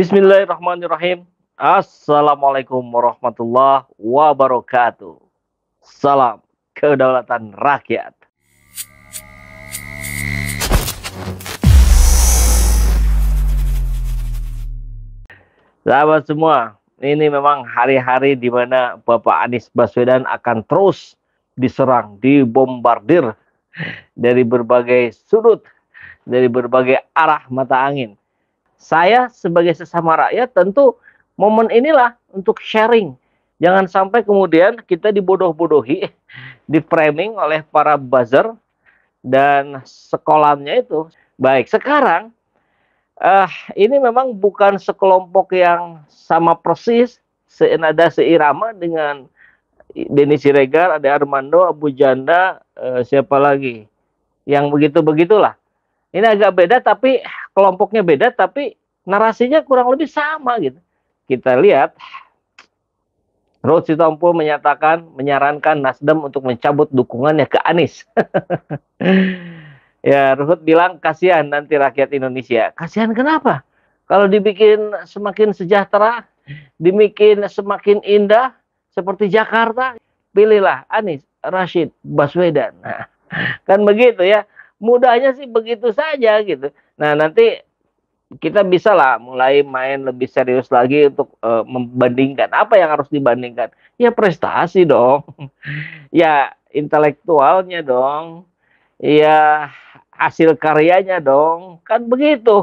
Bismillahirrahmanirrahim. Assalamualaikum warahmatullahi wabarakatuh. Salam kedaulatan rakyat. Sahabat semua, ini memang hari-hari di mana Bapak Anies Baswedan akan terus diserang, dibombardir dari berbagai sudut, dari berbagai arah mata angin. Saya sebagai sesama rakyat tentu momen inilah untuk sharing. Jangan sampai kemudian kita dibodoh-bodohi, di-framing oleh para buzzer dan sekolahnya itu. Baik, sekarang ini memang bukan sekelompok yang sama persis, senada seirama dengan Denny Siregar, Ade Armando, Abu Janda, siapa lagi yang begitu-begitulah. Ini agak beda, tapi kelompoknya beda, tapi narasinya kurang lebih sama gitu. Kita lihat, Ruhut Sitompul menyarankan Nasdem untuk mencabut dukungannya ke Anies. Ya, Ruhut bilang kasihan nanti rakyat Indonesia. Kasihan kenapa? Kalau dibikin semakin sejahtera, dibikin semakin indah seperti Jakarta, pilihlah Anies Rashid Baswedan. Nah, kan begitu ya. Mudahnya sih begitu saja gitu. Nah, nanti kita bisa lah mulai main lebih serius lagi untuk membandingkan. Apa yang harus dibandingkan? Ya prestasi dong. Ya intelektualnya dong. Ya hasil karyanya dong. Kan begitu.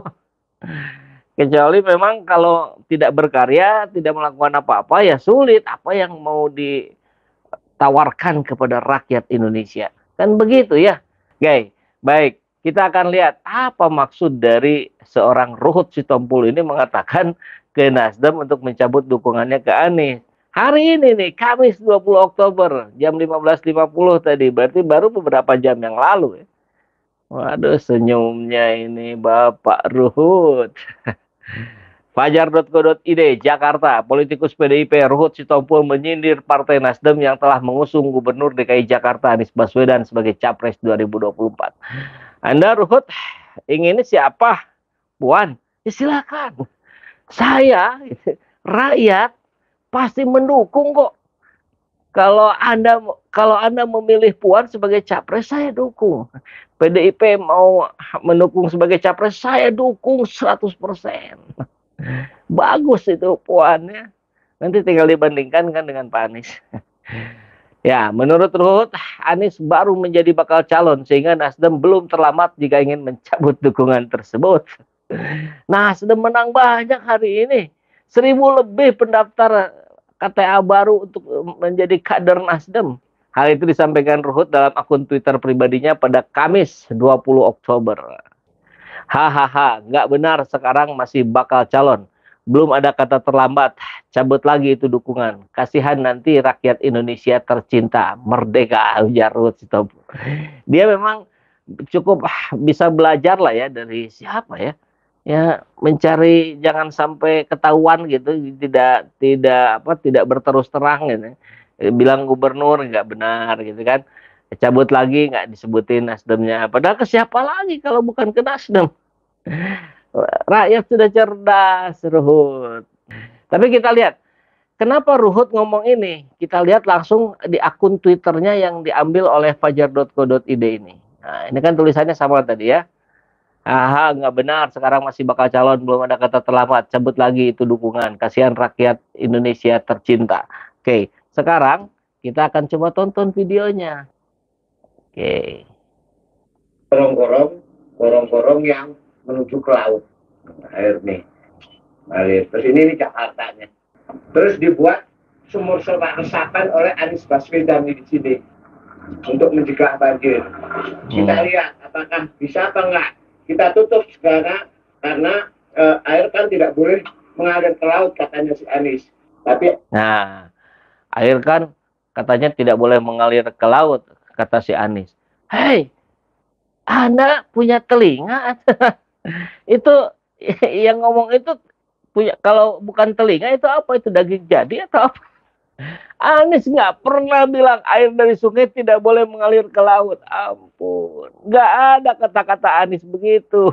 Kecuali memang kalau tidak berkarya, tidak melakukan apa-apa, ya sulit. Apa yang mau ditawarkan kepada rakyat Indonesia? Kan begitu ya. Guys. Baik, kita akan lihat apa maksud dari seorang Ruhut Sitompul ini mengatakan ke Nasdem untuk mencabut dukungannya ke Anies. Hari ini nih, Kamis 20 Oktober, jam 15.50 tadi, berarti baru beberapa jam yang lalu. Ya. Waduh, senyumnya ini Bapak Ruhut. Fajar.co.id, Jakarta, politikus PDIP Ruhut Sitompul menyindir Partai Nasdem yang telah mengusung Gubernur DKI Jakarta Anies Baswedan sebagai Capres 2024. Anda Ruhut ingin siapa? Puan? Ya silakan. Saya, rakyat, pasti mendukung kok. Kalau Anda memilih Puan sebagai Capres, saya dukung. PDIP mau mendukung sebagai Capres, saya dukung 100%. Bagus itu Puannya. Nanti tinggal dibandingkan kan dengan Pak Anies. Ya, menurut Ruhut, Anies baru menjadi bakal calon sehingga Nasdem belum terlambat jika ingin mencabut dukungan tersebut. Nasdem menang banyak hari ini. 1.000 lebih pendaftar KTA baru untuk menjadi kader Nasdem. Hal itu disampaikan Ruhut dalam akun Twitter pribadinya pada Kamis 20 Oktober. Hahaha, nggak benar sekarang masih bakal calon. Belum ada kata terlambat. Cabut lagi itu dukungan. Kasihan nanti rakyat Indonesia tercinta. Merdeka, ujar Ruhut Sitompul. Dia memang cukup bisa belajar lah ya dari siapa ya. Ya mencari jangan sampai ketahuan gitu. Tidak berterus terang gitu. Bilang gubernur nggak benar gitu kan. Cabut lagi nggak disebutin Nasdemnya. Padahal ke siapa lagi kalau bukan ke Nasdem? Rakyat sudah cerdas, Ruhut. Tapi kita lihat, kenapa Ruhut ngomong ini? Kita lihat langsung di akun Twitternya yang diambil oleh fajar.co.id ini. Nah, ini kan tulisannya sama tadi ya. Aha, nggak benar, sekarang masih bakal calon, belum ada kata terlambat. Cabut lagi itu dukungan. Kasihan rakyat Indonesia tercinta. Oke, sekarang kita akan coba tonton videonya. Oke. Gorong-gorong yang menuju ke laut. Air nih. Air. Terus ini Jakartanya. Terus dibuat sumur resapan oleh Anies Baswedan di sini untuk mencegah banjir. Kita lihat apakah bisa apa enggak. Kita tutup sekarang karena air kan tidak boleh mengalir ke laut katanya si Anies. Tapi nah, air kan katanya tidak boleh mengalir ke laut kata si Anies. Hei, Anda punya telinga? Itu yang ngomong itu punya, kalau bukan telinga itu apa, itu daging jadi atau apa? Anies nggak pernah bilang air dari sungai tidak boleh mengalir ke laut. Ampun, nggak ada kata-kata Anies begitu.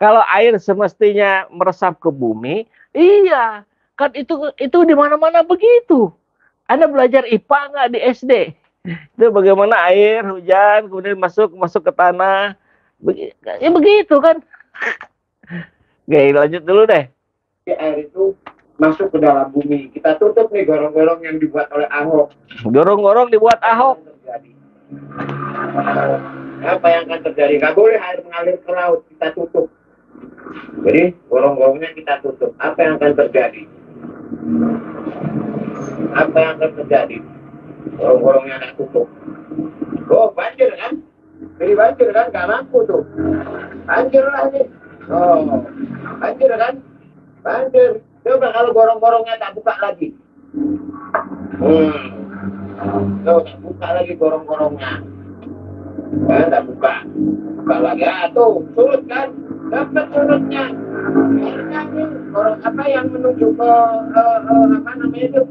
Kalau air semestinya meresap ke bumi, iya, kan itu di mana-mana begitu. Anda belajar IPA nggak di SD? Itu bagaimana air hujan kemudian masuk ke tanah. Ya begitu kan. Oke, lanjut dulu deh. Air itu masuk ke dalam bumi. Kita tutup nih gorong-gorong yang dibuat oleh Ahok. Gorong-gorong dibuat Ahok. Apa yang akan terjadi? Nggak boleh air mengalir ke laut. Kita tutup. Jadi gorong-gorongnya kita tutup. Apa yang akan terjadi? Apa yang akan terjadi? Gorong-gorongnya nggak tutup. Oh, banjir kan? Jadi banjir kan? Nggak mampu tuh. Banjir lah nih. Oh, banjir kan? Banjir. Coba kalau gorong-gorongnya tak buka lagi. Tuh, tak buka lagi gorong-gorongnya. Tak buka. Buka lagi. Tuh, surut kan? Dapat surutnya. Akhirnya nih, gorong apa yang menuju ke apa namanya itu?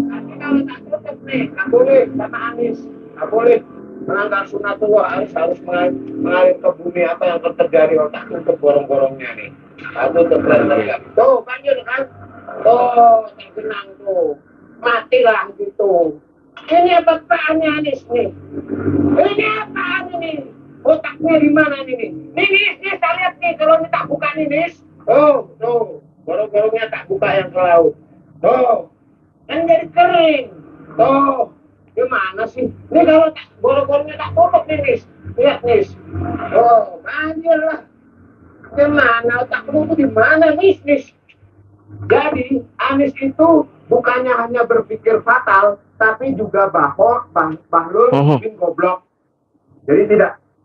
Tapi kalau tak tutup nih, nggak boleh sama Anies. Nggak boleh melanggar sunatullah, harus mengalir ke bumi. Apa yang terjadi kalau tak tutup gorong-gorongnya nih. Tak tutup lagi. Tuh, banjir kan? Tuh, tergenang tuh. Matilah gitu. Ini apa apaan Anies nih? Ini apaan ini? Otaknya di mana nih? Nih, saya lihat nih kalau ini tak buka nih, Nis. Tuh, gorong-gorongnya tak buka yang ke laut. Tuh, kan jadi kering. Tuh, gimana sih? Ini kalau gorong-gorongnya tak tutup nih, Nis. Lihat, Nis. Oh, banjir lah. Gimana otakmu itu di mana, Nis? Jadi, Anies itu bukannya hanya berpikir fatal, tapi juga Bahlul mungkin goblok. Jadi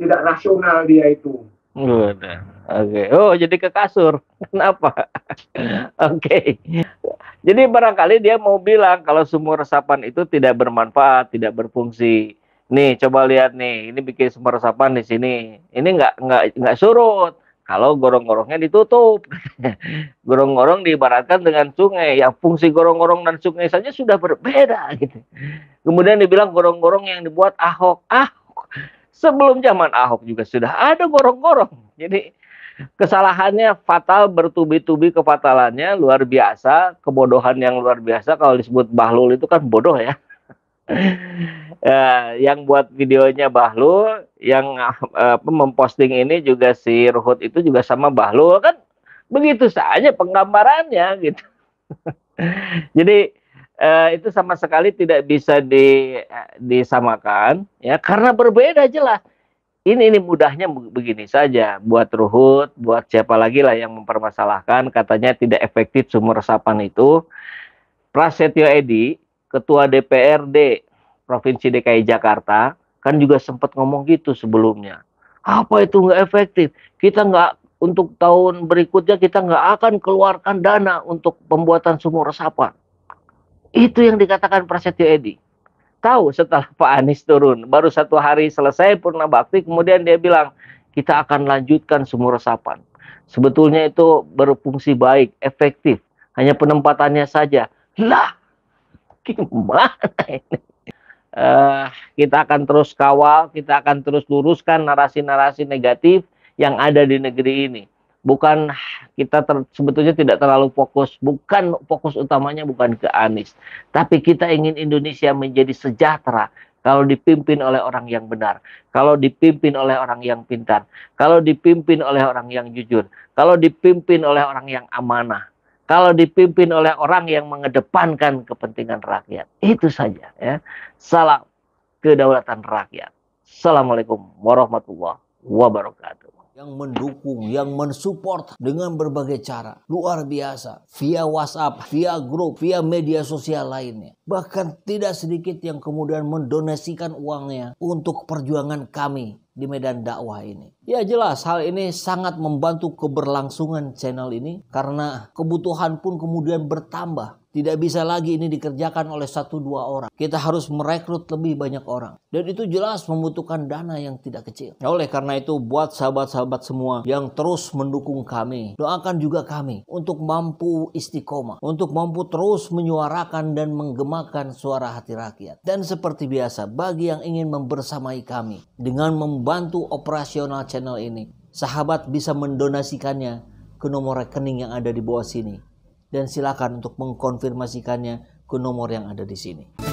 tidak rasional dia itu. Udah. Oke. Oh, jadi ke kasur. Kenapa? Oke. Jadi barangkali dia mau bilang kalau sumur resapan itu tidak bermanfaat, tidak berfungsi. Nih, coba lihat nih, ini bikin sumur resapan di sini. Ini nggak surut. Kalau gorong-gorongnya ditutup. Gorong-gorong diibaratkan dengan sungai. Yang fungsi gorong-gorong dan sungai saja sudah berbeda gitu. Kemudian dibilang gorong-gorong yang dibuat Ahok. Sebelum zaman Ahok juga sudah ada gorong-gorong. Jadi kesalahannya fatal, bertubi-tubi kefatalannya luar biasa, kebodohan yang luar biasa. Kalau disebut Bahlul itu kan bodoh ya. Yang buat videonya Bahlul, yang memposting ini juga si Ruhut itu juga sama Bahlul kan, begitu saja penggambarannya gitu. Jadi itu sama sekali tidak bisa disamakan ya, karena berbeda jelas. Ini mudahnya begini saja, buat Ruhut, buat siapa lagi lah yang mempermasalahkan katanya tidak efektif sumur resapan itu. Prasetyo Edy, Ketua DPRD Provinsi DKI Jakarta, kan juga sempat ngomong gitu sebelumnya. Apa itu nggak efektif? Kita nggak, untuk tahun berikutnya kita nggak akan keluarkan dana untuk pembuatan sumur resapan. Itu yang dikatakan Prasetyo Edy. Tahu setelah Pak Anies turun, baru 1 hari selesai Purna Bakti, kemudian dia bilang, kita akan lanjutkan sumur resapan. Sebetulnya itu berfungsi baik, efektif. Hanya penempatannya saja. Lah, gimana ini? Kita akan terus kawal, kita akan terus luruskan narasi-narasi negatif yang ada di negeri ini. Bukan kita sebetulnya tidak terlalu fokus, bukan fokus utamanya bukan ke Anies, tapi kita ingin Indonesia menjadi sejahtera kalau dipimpin oleh orang yang benar, kalau dipimpin oleh orang yang pintar, kalau dipimpin oleh orang yang jujur, kalau dipimpin oleh orang yang amanah, kalau dipimpin oleh orang yang mengedepankan kepentingan rakyat. Itu saja ya. Salam kedaulatan rakyat. Assalamualaikum warahmatullahi wabarakatuh. Yang mendukung, yang mensupport dengan berbagai cara. Luar biasa. Via WhatsApp, via grup, via media sosial lainnya. Bahkan tidak sedikit yang kemudian mendonasikan uangnya untuk perjuangan kami di medan dakwah ini. Ya jelas hal ini sangat membantu keberlangsungan channel ini karena kebutuhan pun kemudian bertambah. Tidak bisa lagi ini dikerjakan oleh 1-2 orang. Kita harus merekrut lebih banyak orang. Dan itu jelas membutuhkan dana yang tidak kecil. Oleh karena itu, buat sahabat-sahabat semua yang terus mendukung kami, doakan juga kami untuk mampu istiqomah, untuk mampu terus menyuarakan dan menggemakan suara hati rakyat. Dan seperti biasa, bagi yang ingin membersamai kami dengan membantu operasional channel ini, sahabat bisa mendonasikannya ke nomor rekening yang ada di bawah sini. Dan silakan untuk mengkonfirmasikannya ke nomor yang ada di sini.